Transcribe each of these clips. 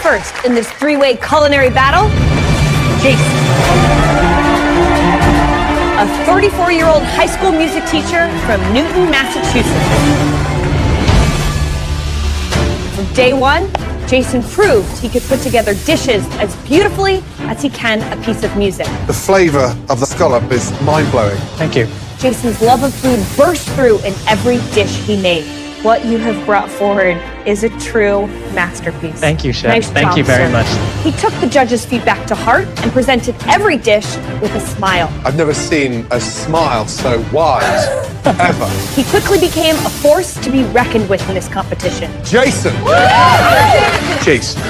first in this three-way culinary battle? Jason. A 34-year-old high school music teacher from Newton, Massachusetts. From day one, Jason proved he could put together dishes as beautifully as he can a piece of music. The flavor of the scallop is mind-blowing. Thank you. Jason's love of food burst through in every dish he made. What you have brought forward is a true masterpiece. Thank you, Chef. Nice Thank job, you very sir. much. He took the judges' feedback to heart and presented every dish with a smile. I've never seen a smile so wide, ever. He quickly became a force to be reckoned with in this competition. Jason! Jason.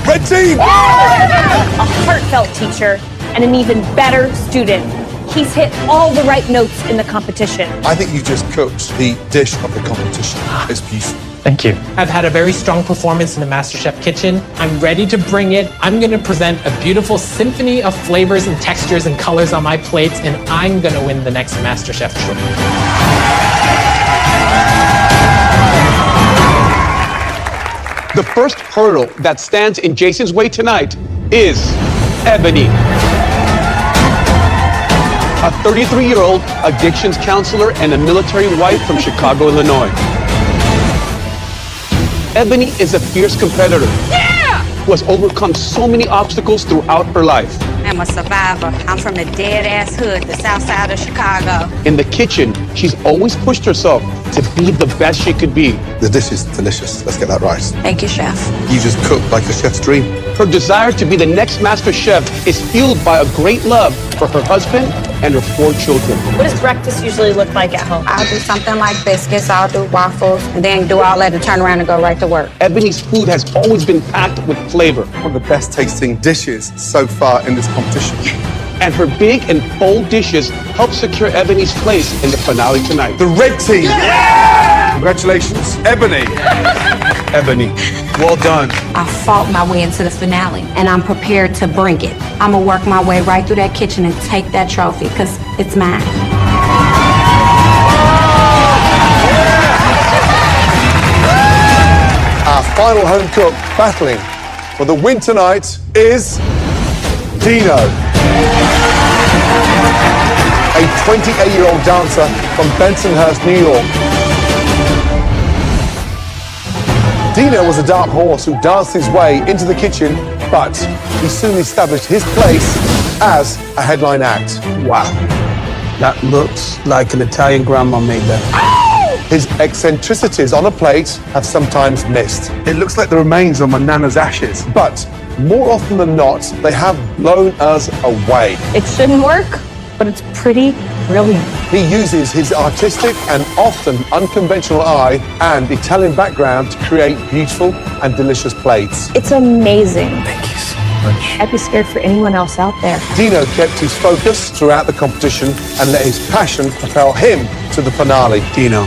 Red team! A heartfelt teacher and an even better student. He's hit all the right notes in the competition. I think you just cooked the dish of the competition. It's beautiful. Thank you. I've had a very strong performance in the MasterChef kitchen. I'm ready to bring it. I'm going to present a beautiful symphony of flavors and textures and colors on my plates, and I'm going to win the next MasterChef trophy. The first hurdle that stands in Jason's way tonight is Ebony. A 33-year-old addictions counselor and a military wife from Chicago, Illinois. Ebony is a fierce competitor who has overcome so many obstacles throughout her life. I'm a survivor. I'm from the dead-ass hood, the south side of Chicago. In the kitchen, she's always pushed herself to be the best she could be. The dish is delicious. Let's get that right. Thank you, Chef. You just cooked like a chef's dream. Her desire to be the next master chef is fueled by a great love for her husband and her 4 children. What does breakfast usually look like at home? I'll do something like biscuits, I'll do waffles, and then do all that and turn around and go right to work. Ebony's food has always been packed with flavor. One of the best tasting dishes so far in this competition. And her big and bold dishes help secure Ebony's place in the finale tonight. The red team! Yeah! Congratulations, Ebony. Ebony, well done. I fought my way into the finale, and I'm prepared to bring it. I'm gonna work my way right through that kitchen and take that trophy, because it's mine. Our final home cook battling for the win tonight is Dino. A 28-year-old dancer from Bensonhurst, New York. Dino was a dark horse who danced his way into the kitchen, but he soon established his place as a headline act. Wow, that looks like an Italian grandma made that. His eccentricities on a plate have sometimes missed. It looks like the remains of my nana's ashes, but more often than not, they have blown us away. It shouldn't work, but it's pretty brilliant. He uses his artistic and often unconventional eye and Italian background to create beautiful and delicious plates. It's amazing. Thank you so much. I'd be scared for anyone else out there. Dino kept his focus throughout the competition and let his passion propel him to the finale. Dino,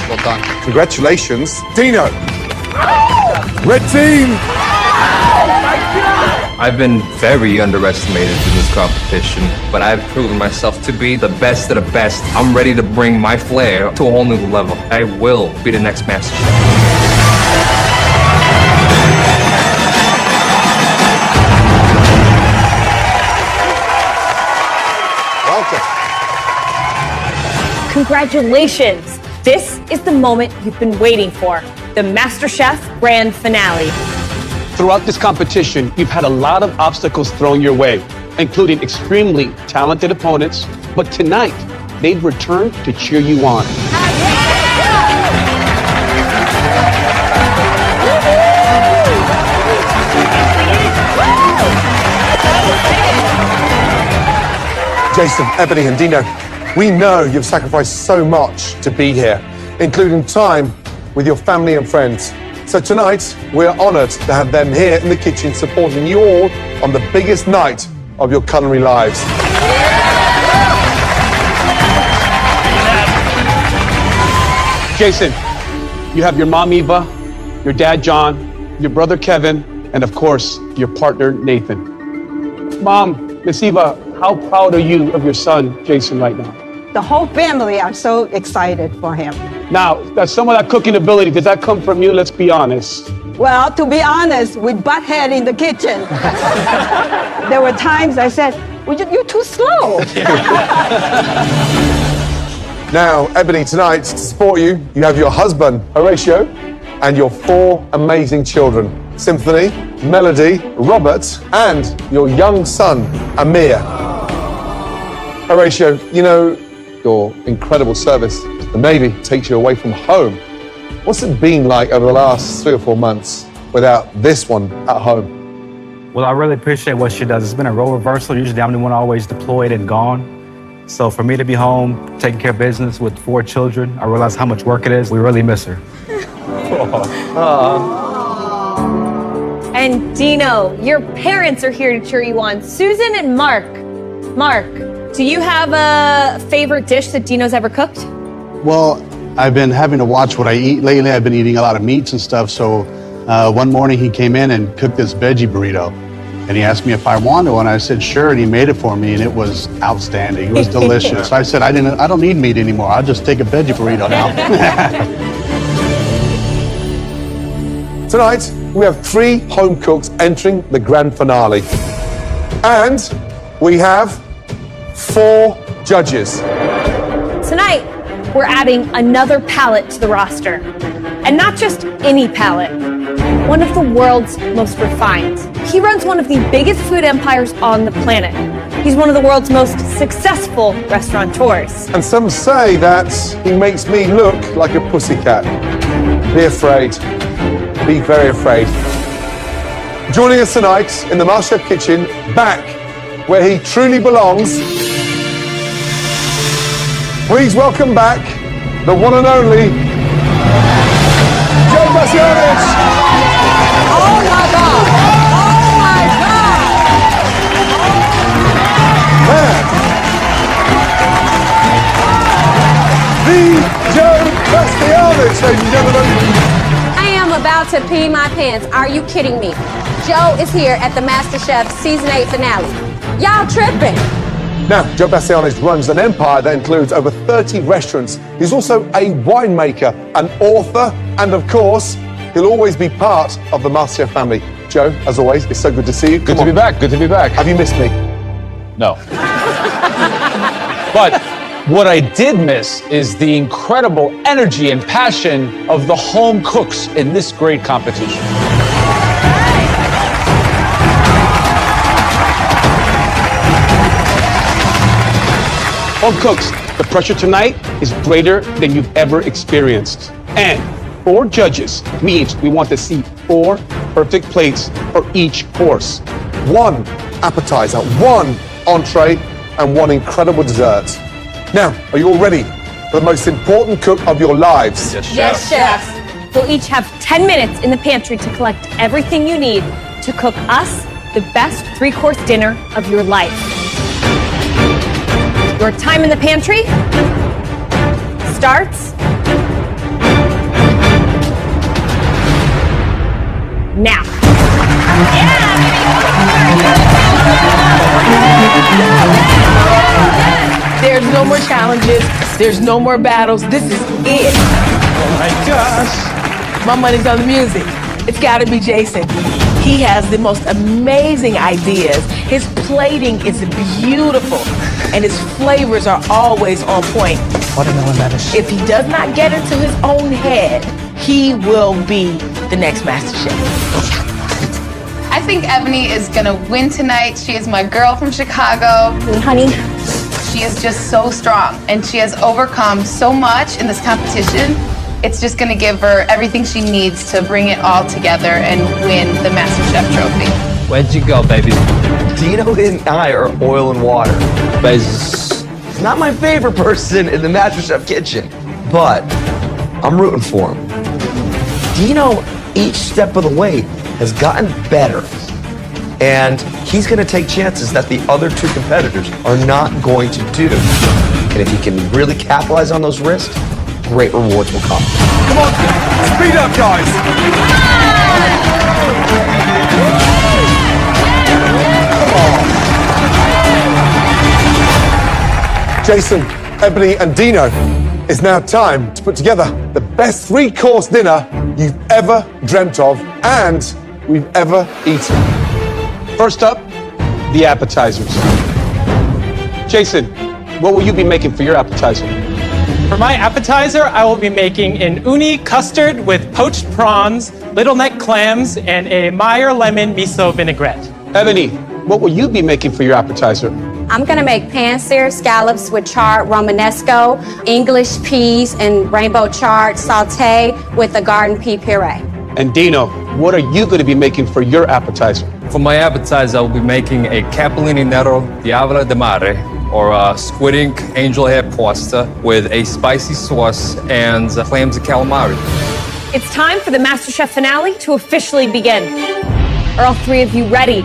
well done. Congratulations, Dino. Red team. I've been very underestimated in this competition, but I've proven myself to be the best of the best. I'm ready to bring my flair to a whole new level. I will be the next master chef. Welcome. Congratulations! This is the moment you've been waiting for, the MasterChef Grand Finale. Throughout this competition, you've had a lot of obstacles thrown your way, including extremely talented opponents, but tonight, they've returned to cheer you on. Jason, Ebony, and Dino, we know you've sacrificed so much to be here, including time with your family and friends. So tonight, we're honored to have them here in the kitchen supporting you all on the biggest night of your culinary lives. Jason, you have your mom, Eva, your dad, John, your brother, Kevin, and of course, your partner, Nathan. Mom, Miss Eva, how proud are you of your son, Jason, right now? The whole family are so excited for him. Now, some of that cooking ability, does that come from you? Let's be honest. Well, to be honest, we butt head in the kitchen. There were times I said, well, you're too slow. Now, Ebony, tonight, to support you, you have your husband, Horatio, and your 4 amazing children, Symphony, Melody, Robert, and your young son, Amir. Horatio, you know, your incredible service, the Navy takes you away from home. What's it been like over the last 3 or 4 months without this one at home? Well, I really appreciate what she does. It's been a role reversal. Usually I'm the one always deployed and gone. So for me to be home, taking care of business with 4 children, I realize how much work it is. We really miss her. And Dino, your parents are here to cheer you on. Susan and Mark. Mark, do you have a favorite dish that Dino's ever cooked? Well, I've been having to watch what I eat lately. I've been eating a lot of meats and stuff. So one morning he came in and cooked this veggie burrito. And he asked me if I wanted one. I said, sure, and he made it for me, and it was outstanding. It was delicious. I said, I don't need meat anymore. I'll just take a veggie burrito now. Tonight, we have 3 home cooks entering the grand finale. And we have 4 judges. Tonight, we're adding another palate to the roster. And not just any palate, one of the world's most refined. He runs one of the biggest food empires on the planet. He's one of the world's most successful restaurateurs. And some say that he makes me look like a pussycat. Be afraid. Be very afraid. Joining us tonight in the MasterChef kitchen, back where he truly belongs, please welcome back the one and only Joe Bastianich. Oh my God! Oh my God! The Joe Bastianich, ladies and gentlemen. I am about to pee my pants. Are you kidding me? Joe is here at the MasterChef Season 8 finale. Y'all tripping. Now, Joe Bastianich runs an empire that includes over 30 restaurants. He's also a winemaker, an author, and of course, he'll always be part of the MasterChef family. Joe, as always, it's so good to see you. Good to be back. Good to be back. Have you missed me? No. But what I did miss is the incredible energy and passion of the home cooks in this great competition. Home cooks, the pressure tonight is greater than you've ever experienced. And 4 judges means we want to see 4 perfect plates for each course. 1 appetizer, 1 entree, and 1 incredible dessert. Now, are you all ready for the most important cook of your lives? Yes, chef. You'll each have 10 minutes in the pantry to collect everything you need to cook us the best 3-course dinner of your life. Your time in the pantry starts now. There's no more challenges. There's no more battles. This is it. Oh my gosh. My money's on the music. It's gotta be Jason. He has the most amazing ideas. His plating is beautiful, and his flavors are always on point. Watermelon lettuce. If he does not get into his own head, he will be the next MasterChef. I think Ebony is gonna win tonight. She is my girl from Chicago. Honey. She is just so strong, and she has overcome so much in this competition. It's just gonna give her everything she needs to bring it all together and win the MasterChef trophy. Where'd you go, baby? Dino and I are oil and water. But he's not my favorite person in the MasterChef kitchen, but I'm rooting for him. Dino, each step of the way, has gotten better. And he's going to take chances that the other 2 competitors are not going to do. And if he can really capitalize on those risks, great rewards will come. Come on, speed up, guys. Jason, Ebony, and Dino, it's now time to put together the best 3-course dinner you've ever dreamt of and we've ever eaten. First up, the appetizers. Jason, what will you be making for your appetizer? For my appetizer, I will be making an uni custard with poached prawns, little neck clams, and a Meyer lemon miso vinaigrette. Ebony, what will you be making for your appetizer? I'm gonna make pan-seared scallops with charred Romanesco, English peas, and rainbow charred sauté with a garden pea puree. And Dino, what are you going to be making for your appetizer? For my appetizer, I will be making a capellini nero diavola de mare, or a squid ink angel hair pasta with a spicy sauce and clams and calamari. It's time for the MasterChef finale to officially begin. Are all three of you ready?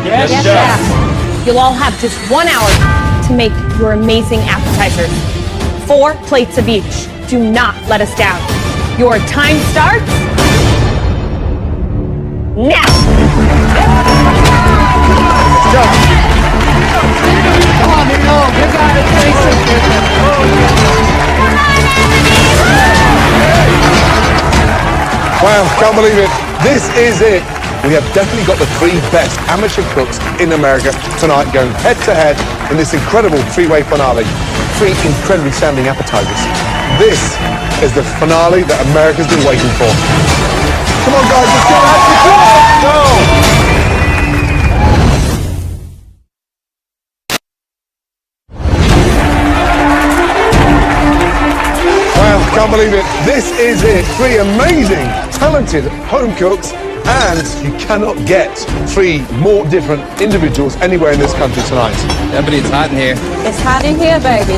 Yes, Chef. You'll all have just 1 hour to make your amazing appetizers. 4 plates of each. Do not let us down. Your time starts now. Go. Come on, Nino. You got it, Jason. Wow, can't believe it. This is it. We have definitely got the 3 best amateur cooks in America tonight going head to head in this incredible 3-way finale. 3 incredibly sounding appetizers. This is the finale that America's been waiting for. Come on, guys, let's go. Let's go. Can't believe it. This is it. 3 amazing, talented home cooks, and you cannot get 3 more different individuals anywhere in this country tonight. Ebony, it's hot in here. It's hot in here, baby.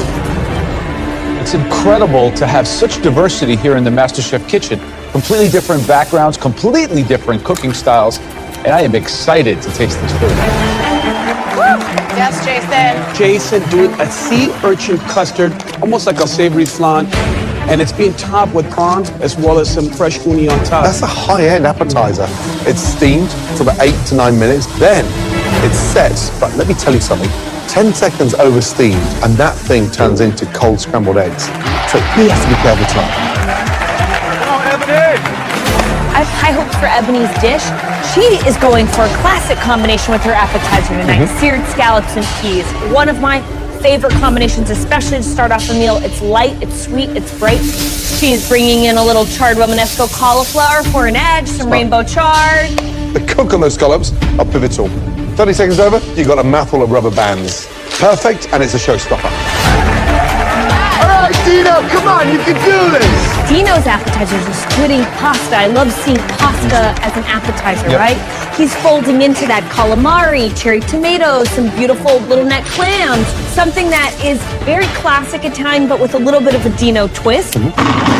It's incredible to have such diversity here in the MasterChef kitchen. Completely different backgrounds, completely different cooking styles, and I am excited to taste this food. Yes, Jason. Jason doing a sea urchin custard, almost like a savory flan, and it's being topped with prawns as well as some fresh uni on top. That's a high-end appetizer. It's steamed for about 8 to 9 minutes. Then it's set, but let me tell you something. 10 seconds over steamed, and that thing turns into cold scrambled eggs. So he has to be careful tonight. Come on, Ebony! I have high hopes for Ebony's dish. She is going for a classic combination with her appetizer tonight. Seared scallops and peas. One of my favorite combinations, especially to start off a meal. It's light, it's sweet, it's bright. She's bringing in a little charred Romanesco cauliflower for an edge, some rainbow chard. The cook on those scallops are pivotal. 30 seconds over, you got a mouthful of rubber bands. Perfect, and it's a showstopper. All right, Dino, come on, you can do this. Dino's appetizers are squid ink pasta. I love seeing pasta as an appetizer, right? He's folding into that calamari, cherry tomatoes, some beautiful little neck clams. Something that is very classic Italian, but with a little bit of a Dino twist.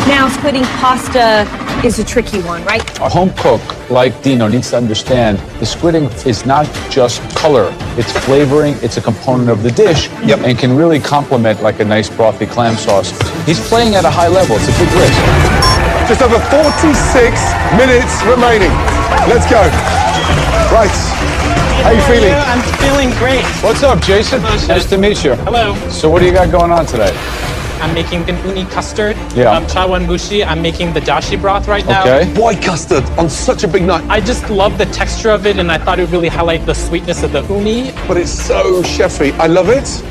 Now, squid ink pasta is a tricky one, right? A home cook like Dino needs to understand the squid ink is not just color, it's flavoring, it's a component of the dish, and can really complement like a nice brothy clam sauce. He's playing at a high level, it's a big risk. Just over 46 minutes remaining. Let's go. Right. How you feeling? I'm feeling great. What's up, Jason? Nice to meet you. Hello. So what do you got going on today? I'm making an uni custard. Yeah. Chawanmushi. I'm making the dashi broth right now. Okay. Boy, custard on such a big night. I just love the texture of it, and I thought it would really highlight the sweetness of the uni. But it's so chefy. I love it,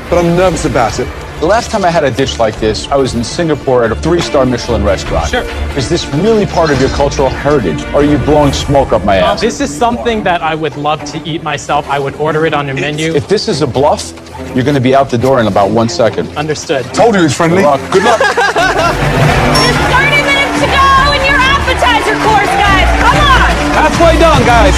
but I'm nervous about it. The last time I had a dish like this, I was in Singapore at a 3-star Michelin restaurant. Sure. Is this really part of your cultural heritage? Or are you blowing smoke up my ass? This is something that I would love to eat myself. I would order it on your menu. If this is a bluff, you're going to be out the door in about 1 second. Understood. Told you he's friendly. Good luck. There's 30 minutes to go in your appetizer course, guys. Come on. Halfway done, guys.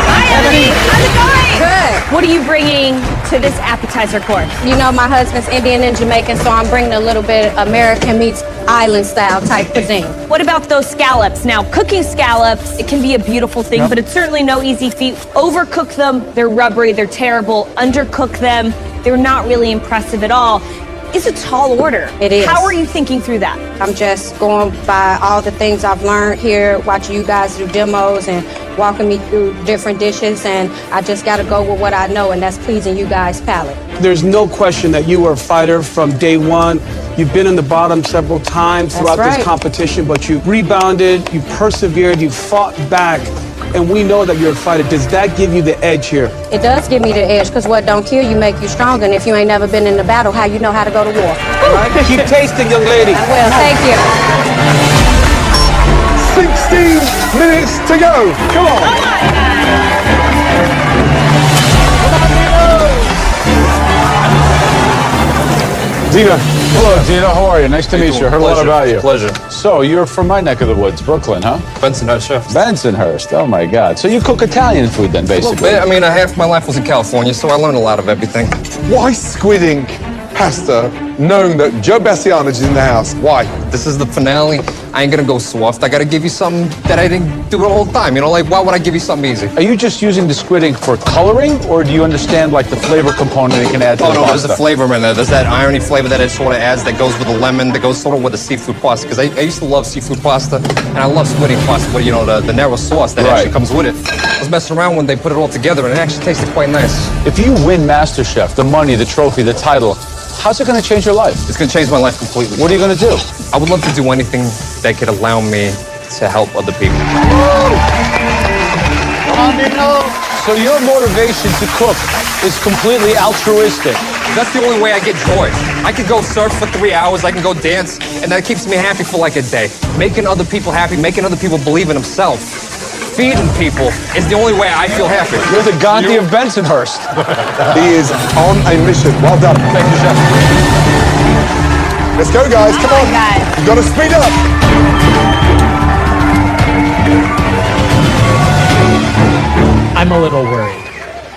Hi, Ebony. How's it going? Good. What are you bringing to this appetizer course? You know, my husband's Indian and Jamaican, so I'm bringing a little bit American meets island style type cuisine. What about those scallops? Now, cooking scallops, it can be a beautiful thing, but it's certainly no easy feat. Overcook them, they're rubbery, they're terrible. Undercook them, they're not really impressive at all. is a tall order. It is. How are you thinking through that? I'm just going by all the things I've learned here, watching you guys do demos and walking me through different dishes, and I just got to go with what I know, and that's pleasing you guys' palate. There's no question that you were a fighter from day one. You've been in the bottom several times throughout this competition, but you rebounded, you persevered, you fought back, and we know that you're a fighter. Does that give you the edge here? It does give me the edge, because what don't kill you make you stronger, and if you ain't never been in a battle, how you know how to go to war? All right, keep tasting, young lady. I will, thank you. 16 minutes to go. Come on. Dino. Hello, Dino. How are you? Nice to meet you. Heard a lot about you. Pleasure. So, you're from my neck of the woods, Brooklyn, huh? Bensonhurst, chef. Bensonhurst. Oh, my God. So, you cook Italian food then, basically? I mean, half my life was in California, so I learned a lot of everything. Why squid ink pasta knowing that Joe Bastianich is in the house? Why? This is the finale. I ain't gonna go soft. I gotta give you something that I didn't do the whole time. You know, like, why would I give you something easy? Are you just using the squid ink for coloring, or do you understand, like, the flavor component it can add to the no, pasta? there's a flavor in there. There's that irony flavor that it sort of adds that goes with the lemon, that goes sort of with the seafood pasta. Because I used to love seafood pasta, and I love squid ink pasta with, you know, the narrow sauce that actually comes with it. I was messing around when they put it all together, and it actually tasted quite nice. If you win MasterChef, the money, the trophy, the title, how's it going to change your life? It's going to change my life completely. What are you going to do? I would love to do anything that could allow me to help other people. So your motivation to cook is completely altruistic. That's the only way I get joy. I could go surf for 3 hours, I can go dance, and that keeps me happy for like a day. Making other people happy, making other people believe in themselves, feeding people is the only way I feel happy. You're the Gandhi of Bensonhurst. He is on a mission. Well done. Thank you, Chef. Let's go, guys. Come on. You've got to speed up. I'm a little worried.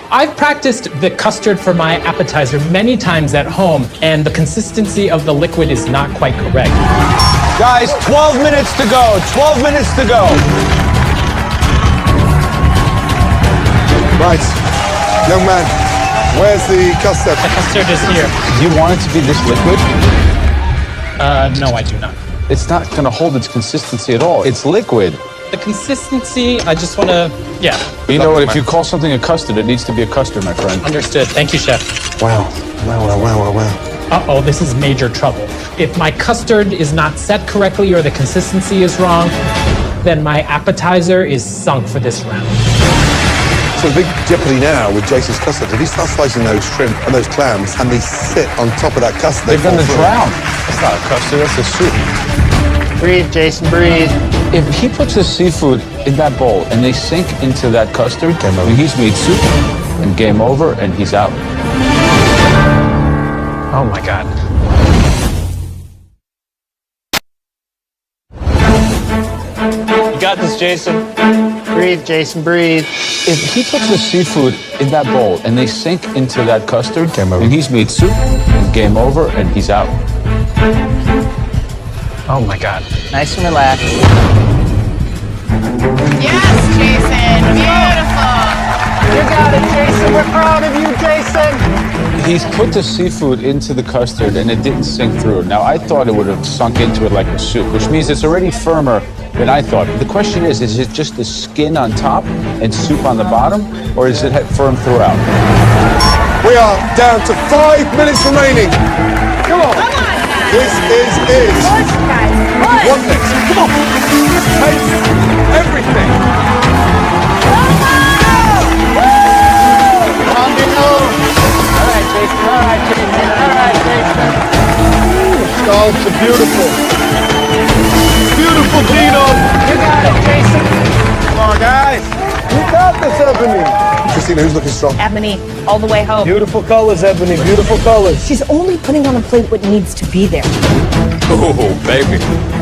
I've practiced the custard for my appetizer many times at home, and the consistency of the liquid is not quite correct. Guys, 12 minutes to go. 12 minutes to go. Right. Young man, where's the custard? The custard is here. Do you want it to be this liquid? No, I do not. It's not going to hold its consistency at all. It's liquid. The consistency, I just want to, yeah. You know what? If you call something a custard, it needs to be a custard, my friend. Understood. Thank you, Chef. Wow. Uh-oh, this is major trouble. If my custard is not set correctly or the consistency is wrong, then my appetizer is sunk for this round. So the big jeopardy now with Jason's custard, if he starts slicing those shrimp and those clams and they sit on top of that custard, They're going to drown. That's not a custard, that's a soup. Breathe, Jason, breathe. If he puts the seafood in that bowl and they sink into that custard, he's made soup and game over and he's out. Oh my God. You got this, Jason. Breathe, Jason, breathe. If he puts the seafood in that bowl and they sink into that custard, and he's made soup and game over and he's out. Oh my God. Nice and relaxed. Yes, Jason. Beautiful. You got it, Jason. We're proud of you, Jason. He's put the seafood into the custard and it didn't sink through. Now, I thought it would have sunk into it like a soup, which means it's already firmer than I thought. The question is it just the skin on top and soup on the bottom, or is it firm throughout? We are down to 5 minutes remaining. Come on. This is it. Push, guys. Push. One next. Come on. Taste everything. On your nose. All right, Jason. All right, Jason. All right, Jason. Scallops are beautiful. Beautiful, Dino. You got it, Jason. Come on, guys. You got this, Ebony. Christina, who's looking strong? Ebony, all the way home. Beautiful colors, Ebony. Beautiful colors. She's only putting on a plate what needs to be there. Oh, baby.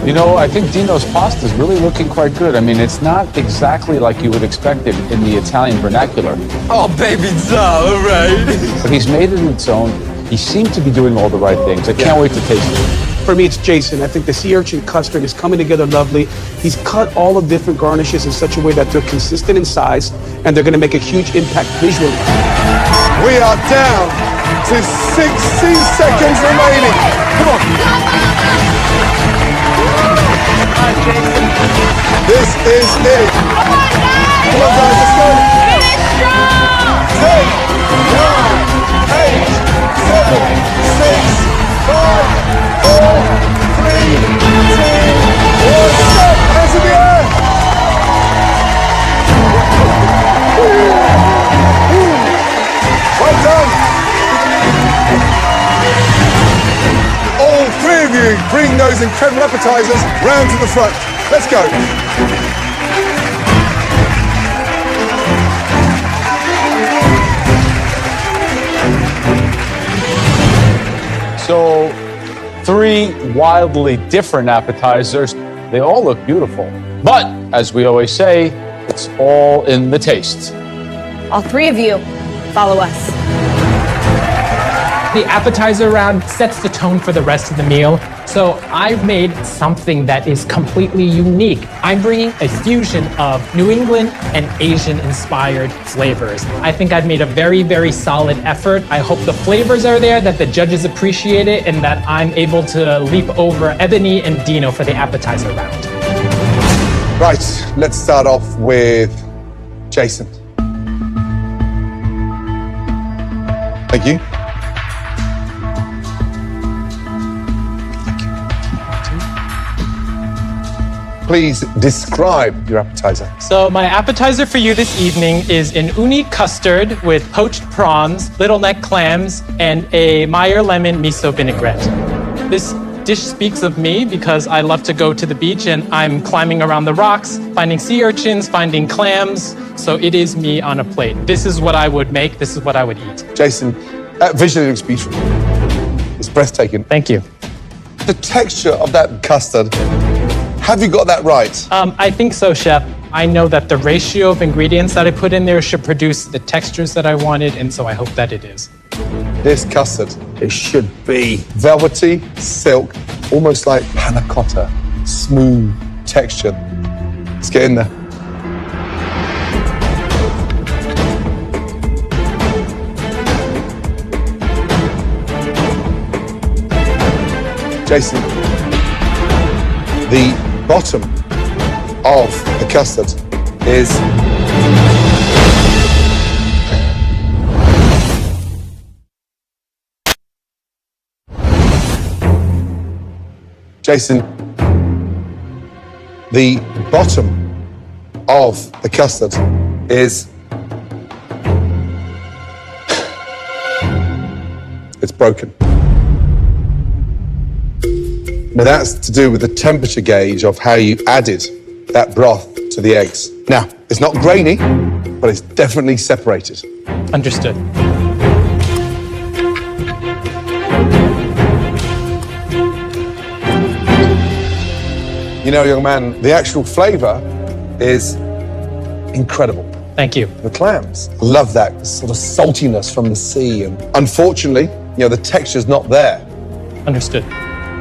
You know, I think Dino's pasta is really looking quite good. I mean, it's not exactly like you would expect it in the Italian vernacular. Oh, baby, all right. But he's made it its own. He seemed to be doing all the right things. I can't wait to taste it. For me, it's Jason. I think the sea urchin custard is coming together lovely. He's cut all the different garnishes in such a way that they're consistent in size and they're going to make a huge impact visually. We are down to 60 seconds remaining. Come on. This is it. Come on, guys, let's go. 10, 9, 8, 7, 6, 5, 4, 3, 2, 1. Stop. Hands in the air. Well done. All three of you bring those incredible appetizers round to the front. Let's go. So, 3 wildly different appetizers. They all look beautiful. But, as we always say, it's all in the taste. All three of you, follow us. The appetizer round sets the tone for the rest of the meal. So I've made something that is completely unique. I'm bringing a fusion of New England and Asian inspired flavors. I think I've made a very, very solid effort. I hope the flavors are there, that the judges appreciate it, and that I'm able to leap over Ebony and Dino for the appetizer round. Right, let's start off with Jason. Thank you. Please describe your appetizer. So my appetizer for you this evening is an uni custard with poached prawns, little neck clams, and a Meyer lemon miso vinaigrette. This dish speaks of me because I love to go to the beach and I'm climbing around the rocks, finding sea urchins, finding clams. So it is me on a plate. This is what I would make. This is what I would eat. Jason, visually it looks beautiful. It's breathtaking. Thank you. The texture of that custard, have you got that right? I think so, Chef. I know that the ratio of ingredients that I put in there should produce the textures that I wanted, and so I hope that it is. This custard, it should be velvety, silk, almost like panna cotta, smooth texture. Let's get in there. Jason, the bottom of the custard is Jason, the bottom of the custard is it's broken. Now that's to do with the temperature gauge of how you added that broth to the eggs. Now, it's not grainy, but it's definitely separated. Understood. You know, young man, the actual flavor is incredible. Thank you. The clams, I love that sort of saltiness from the sea. And unfortunately, you know, the texture's not there. Understood.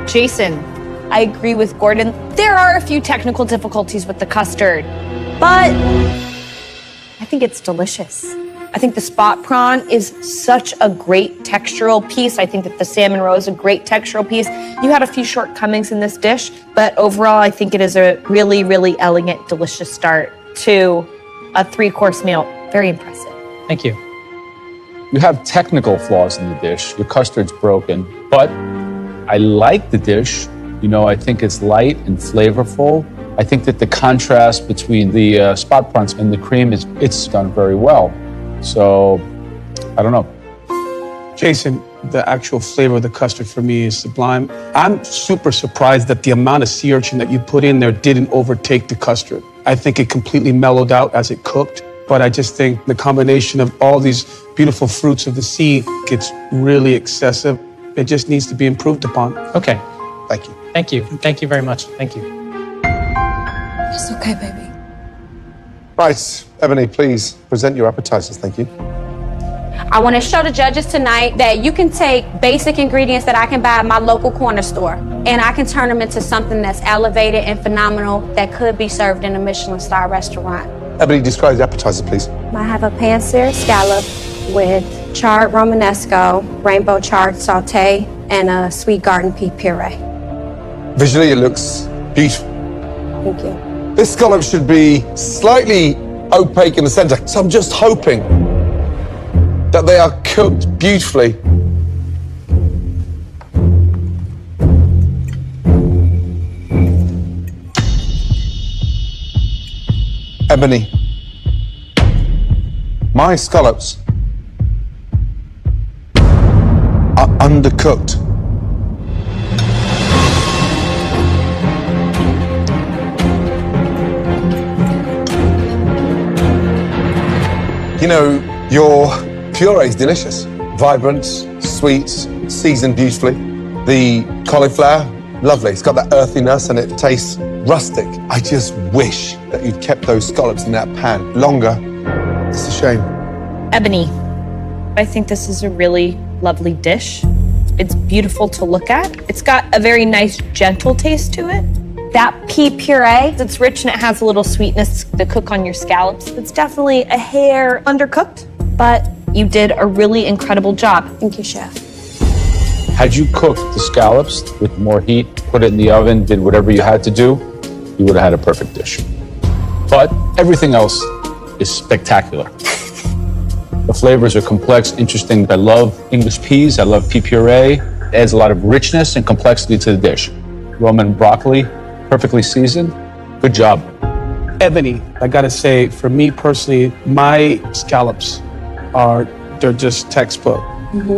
Jason, I agree with Gordon. There are a few technical difficulties with the custard, but I think it's delicious. I think the spot prawn is such a great textural piece. I think that the salmon roe is a great textural piece. You had a few shortcomings in this dish, but overall, I think it is a really, really elegant, delicious start to a 3-course meal. Very impressive. Thank you. You have technical flaws in the dish. Your custard's broken, but I like the dish. You know, I think it's light and flavorful. I think that the contrast between the spot prawns and the cream it's done very well. So, I don't know. Jason, the actual flavor of the custard for me is sublime. I'm super surprised that the amount of sea urchin that you put in there didn't overtake the custard. I think it completely mellowed out as it cooked, but I just think the combination of all these beautiful fruits of the sea gets really excessive. It just needs to be improved upon. Okay. Thank you. Thank you. Thank you very much. Thank you. It's okay, baby. Right, Ebony, please present your appetizers. Thank you. I want to show the judges tonight that you can take basic ingredients that I can buy at my local corner store, and I can turn them into something that's elevated and phenomenal that could be served in a Michelin star restaurant. Ebony, describe the appetizer, please. I have a pan-seared scallop with chard Romanesco, rainbow chard sauté, and a sweet garden pea puree. Visually, it looks beautiful. Thank you. This scallop should be slightly opaque in the center, so I'm just hoping that they are cooked beautifully. Ebony, my scallops are undercooked. You know, your puree is delicious. Vibrant, sweet, seasoned beautifully. The cauliflower, lovely. It's got that earthiness and it tastes rustic. I just wish that you'd kept those scallops in that pan longer. It's a shame. Ebony, I think this is a really lovely dish. It's beautiful to look at. It's got a very nice, gentle taste to it. That pea puree, it's rich and it has a little sweetness to cook on your scallops. It's definitely a hair undercooked, but you did a really incredible job. Thank you, Chef. Had you cooked the scallops with more heat, put it in the oven, did whatever you had to do, you would have had a perfect dish. But everything else is spectacular. The flavors are complex, interesting. I love English peas. I love pea puree. It adds a lot of richness and complexity to the dish. Roman broccoli, perfectly seasoned. Good job. Ebony, I gotta say, for me personally, my scallops they're just textbook.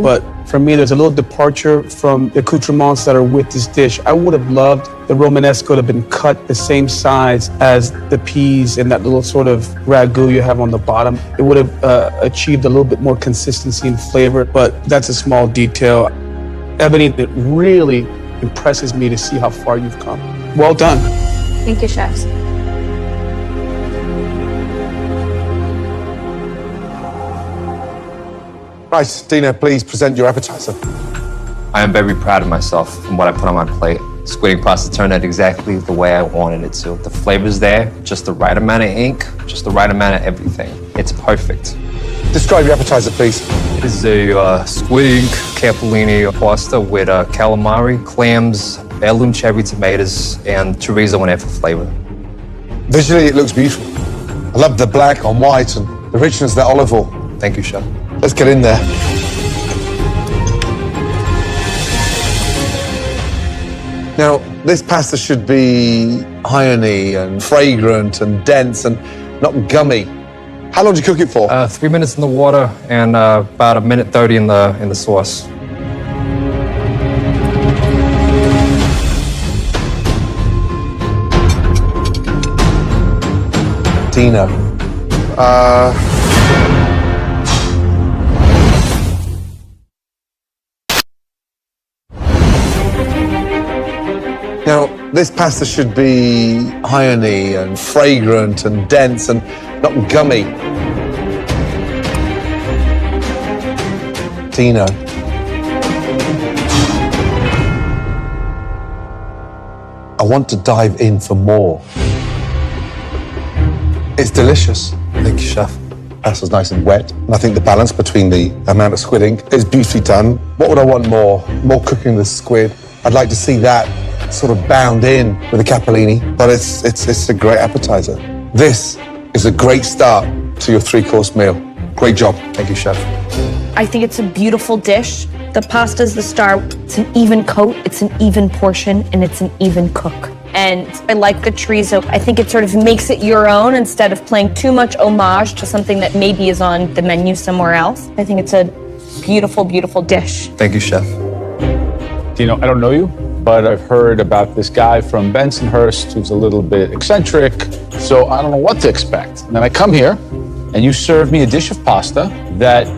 But for me, there's a little departure from the accoutrements that are with this dish. I would have loved the Romanesco to have been cut the same size as the peas and that little sort of ragu you have on the bottom. It would have achieved a little bit more consistency and flavor, but that's a small detail. Ebony, it really impresses me to see how far you've come. Well done. Thank you, chefs. Right, Dina, please present your appetizer. I am very proud of myself and what I put on my plate. Squid pasta turned out exactly the way I wanted it to. The flavor's there, just the right amount of ink, just the right amount of everything. It's perfect. Describe your appetizer, please. It is a squid ink capellini pasta with calamari, clams, heirloom cherry tomatoes, and chorizo in it for flavor. Visually, it looks beautiful. I love the black on white and the richness of that olive oil. Thank you, chef. Let's get in there. Now, this pasta should be irony and fragrant and dense and not gummy. How long do you cook it for? 3 minutes in the water and about 1:30 in the sauce. Dino. Now, this pasta should be irony and fragrant and dense and not gummy. Dino. I want to dive in for more. It's delicious. Thank you, chef. Pasta's nice and wet, and I think the balance between the amount of squid ink is beautifully done. What would I want more? More cooking the squid. I'd like to see that sort of bound in with the capellini, but it's a great appetizer. This is a great start to your 3-course meal. Great job. Thank you, chef. I think it's a beautiful dish. The pasta's the star. It's an even coat, it's an even portion, and it's an even cook. And I like the chorizo. I think it sort of makes it your own instead of playing too much homage to something that maybe is on the menu somewhere else. I think it's a beautiful, beautiful dish. Thank you, chef. Dino, I don't know you, but I've heard about this guy from Bensonhurst who's a little bit eccentric, so I don't know what to expect. And then I come here, and you serve me a dish of pasta that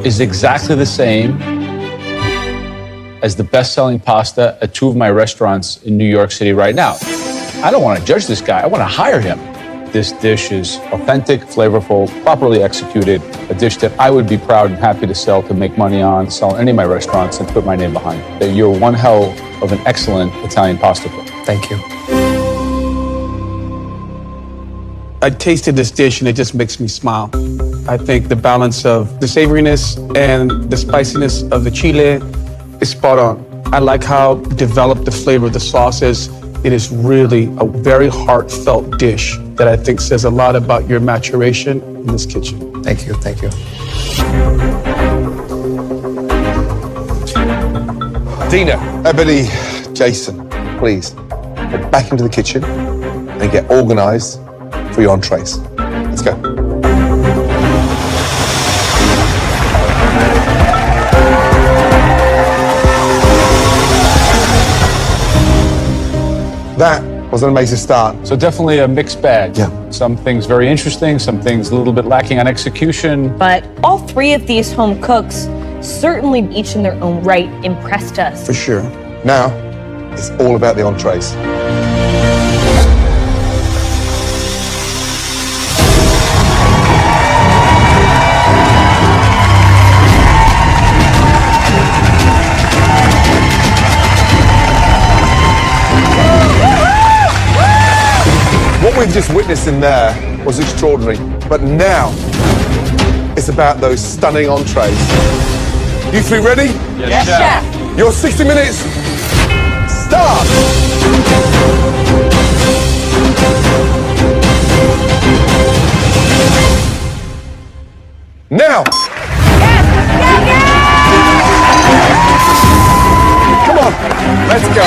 is exactly the same as the best-selling pasta at 2 of my restaurants in New York City right now. I don't want to judge this guy, I want to hire him. This dish is authentic, flavorful, properly executed, a dish that I would be proud and happy to sell, to make money on, sell in any of my restaurants and put my name behind it. You're one hell of an excellent Italian pasta cook. Thank you. I tasted this dish and it just makes me smile. I think the balance of the savoriness and the spiciness of the chile is spot on. I like how developed the flavor of the sauce is. It is really a very heartfelt dish that I think says a lot about your maturation in this kitchen. Thank you, thank you. Dina, Ebony, Jason, please get back into the kitchen and get organized for your entrees. Let's go. That was an amazing start. So definitely a mixed bag. Yeah. Some things very interesting, some things a little bit lacking on execution. But all three of these home cooks, certainly each in their own right, impressed us. For sure. Now, it's all about the entrees. What we've just witnessed in there was extraordinary, but now it's about those stunning entrees. You three ready? Yes, chef. Your 60 minutes, start! Now! Come on, let's go.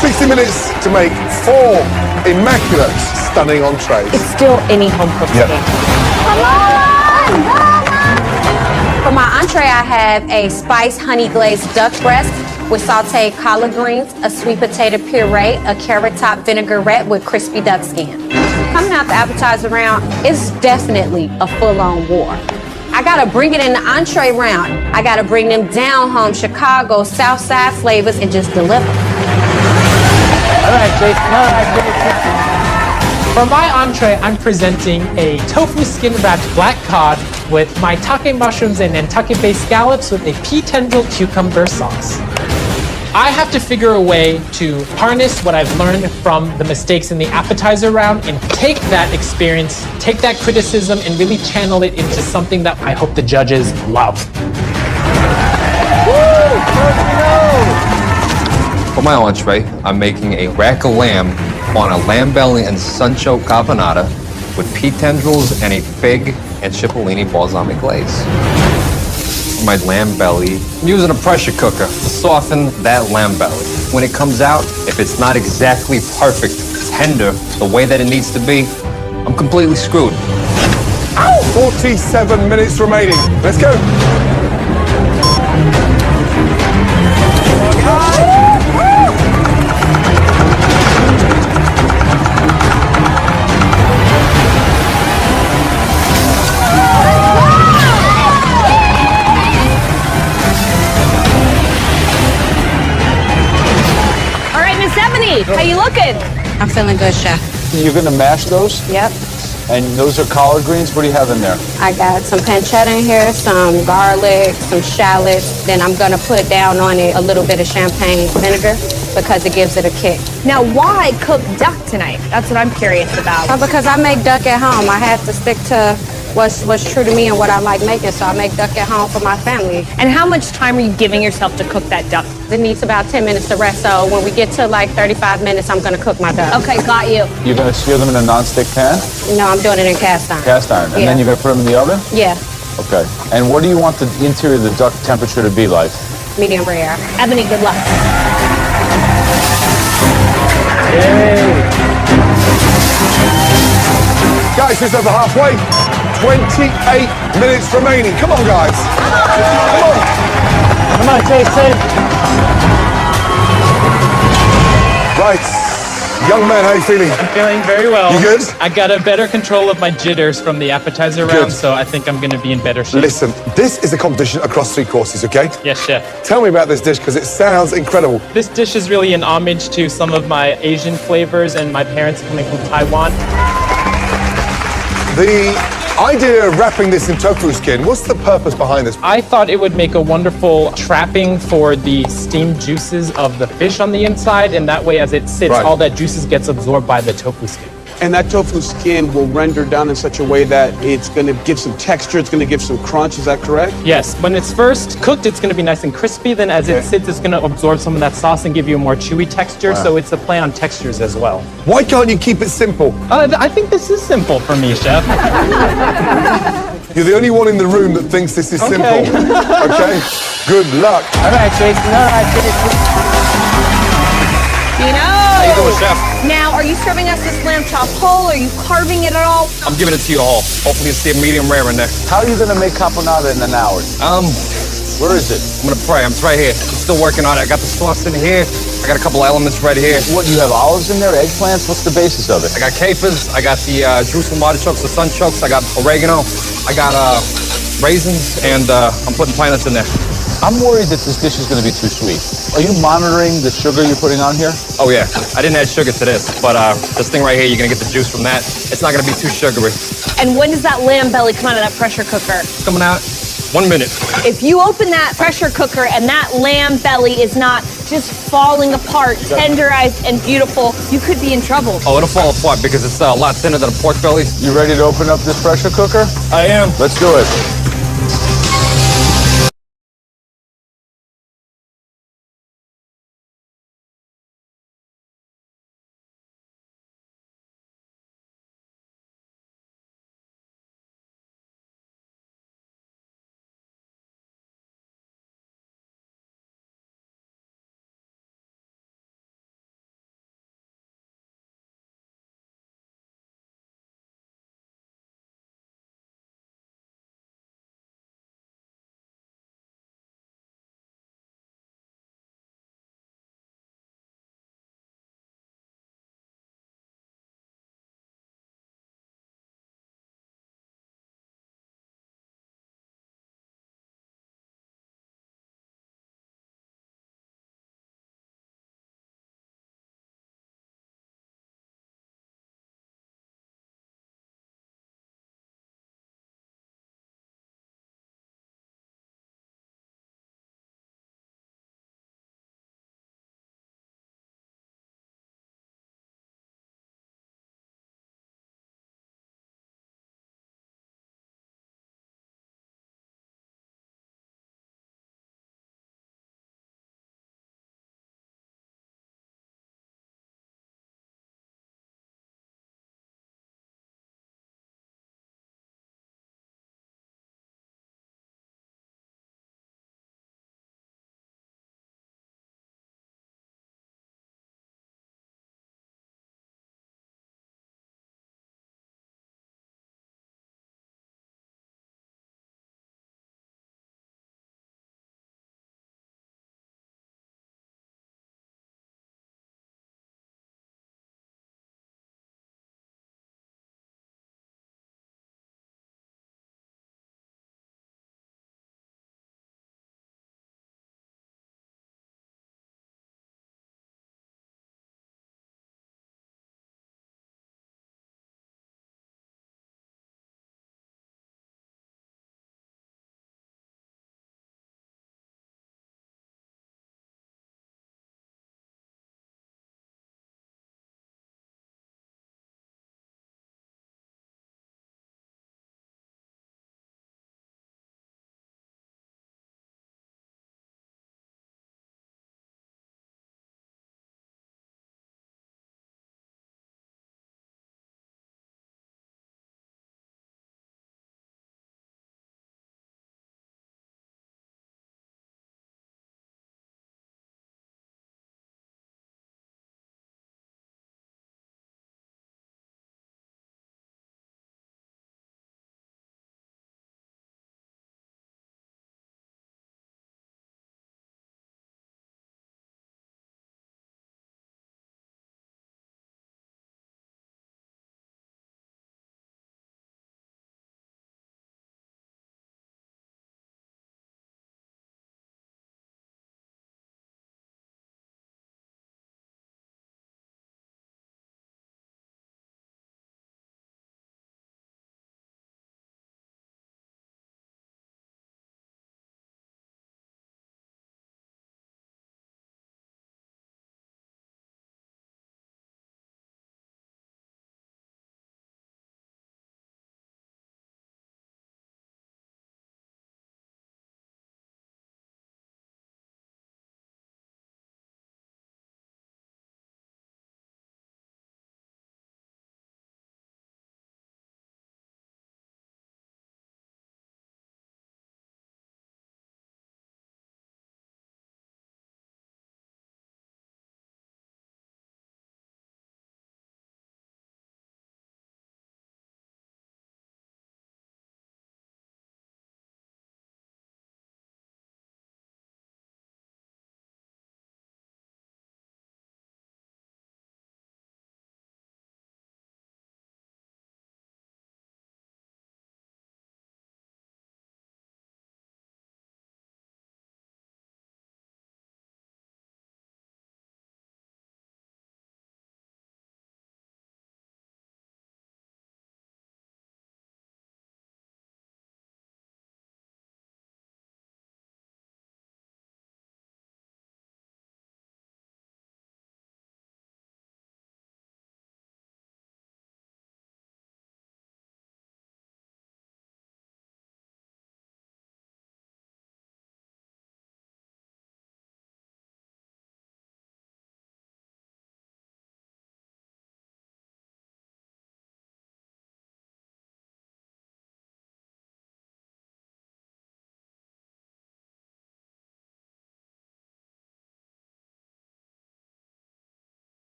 60 minutes to make 4 immaculate, stunning entrees. It's still any home cook's Yep. game. For my entree, I have a spiced honey glazed duck breast with sauteed collard greens, a sweet potato puree, a carrot top vinaigrette with crispy duck skin. Coming out the appetizer round is definitely a full-on war. I gotta bring it in the entree round. I gotta bring them down home Chicago, South Side flavors and just deliver. All right, Jason. For my entree, I'm presenting a tofu skin-wrapped black cod with maitake mushrooms and Nantucket-based scallops with a pea tendril cucumber sauce. I have to figure a way to harness what I've learned from the mistakes in the appetizer round and take that experience, take that criticism, and really channel it into something that I hope the judges love. For my entree, I'm making a rack of lamb on a lamb belly and sunchoke carbonara with pea tendrils and a fig and cipollini balsamic glaze. For my lamb belly, I'm using a pressure cooker to soften that lamb belly. When it comes out, if it's not exactly perfect, tender, the way that it needs to be, I'm completely screwed. 47 minutes remaining. Let's go. All right, Miss Ebony, how you looking? I'm feeling good, chef. You're gonna mash those? Yep. And those are collard greens? What do you have in there? I got some pancetta in here, some garlic, some shallots. Then I'm gonna put down on it a little bit of champagne vinegar because it gives it a kick. Now, why cook duck tonight? That's what I'm curious about. Because I make duck at home. I have to stick to what's true to me and what I like making, so I make duck at home for my family. And how much time are you giving yourself to cook that duck? It needs about 10 minutes to rest, so when we get to like 35 minutes, I'm gonna cook my duck. Okay, got you. You're gonna sear them in a non-stick pan? No, I'm doing it in cast iron. Cast iron. And Yeah. then you're gonna put them in the oven? Yeah, Okay. And what do you want the interior of the duck temperature to be like? medium rare. Ebony, good luck. Guys, it's over halfway. 28 minutes remaining. Come on, guys. Come on. Come on, Jason. Right. Young man, how you feeling? I'm feeling very well. You good? I got a better control of my jitters from the appetizer round, so I think I'm gonna be in better shape. Listen, this is a competition across 3 courses, okay? Yes, chef. Tell me about this dish because it sounds incredible. This dish is really an homage to some of my Asian flavors and my parents coming from Taiwan. The idea of wrapping this in tofu skin, what's the purpose behind this? I thought it would make a wonderful trapping for the steamed juices of the fish on the inside, and that way as it sits, Right. all that juices gets absorbed by the tofu skin. And that tofu skin will render down in such a way that it's going to give some texture, it's going to give some crunch, is that correct? Yes, when it's first cooked, it's going to be nice and crispy. Then as it sits, it's going to absorb some of that sauce and give you a more chewy texture. Wow. So it's a play on textures as well. Why can't you keep it simple? I think this is simple for me, Chef. You're the only one in the room that thinks this is simple. Okay? Good luck. All right, Jason. All right, Jason. Dino! How you doing, Chef? Now, are you serving us this lamb chop whole? Are you carving it at all? I'm giving it to you all. Hopefully you'll see a medium rare in there. How are you gonna make caponata in an hour? Where is it? I'm gonna pray. It's right here. I'm still working on it. I got the sauce in here. I got a couple elements right here. What, you have olives in there, eggplants? What's the basis of it? I got capers. I got the Jerusalem artichokes, the sunchokes. I got oregano. I got raisins, and I'm putting pineapples in there. I'm worried that this dish is going to be too sweet. Are you monitoring the sugar you're putting on here? Oh yeah, I didn't add sugar to this, but this thing right here, you're gonna get the juice from that. It's not gonna be too sugary. And when does that lamb belly come out of that pressure cooker? It's coming out 1 minute. If you open that pressure cooker and that lamb belly is not just falling apart, tenderized and beautiful, you could be in trouble. Oh, it'll fall apart because it's a lot thinner than a pork belly. You ready to open up this pressure cooker? I am. Let's do it.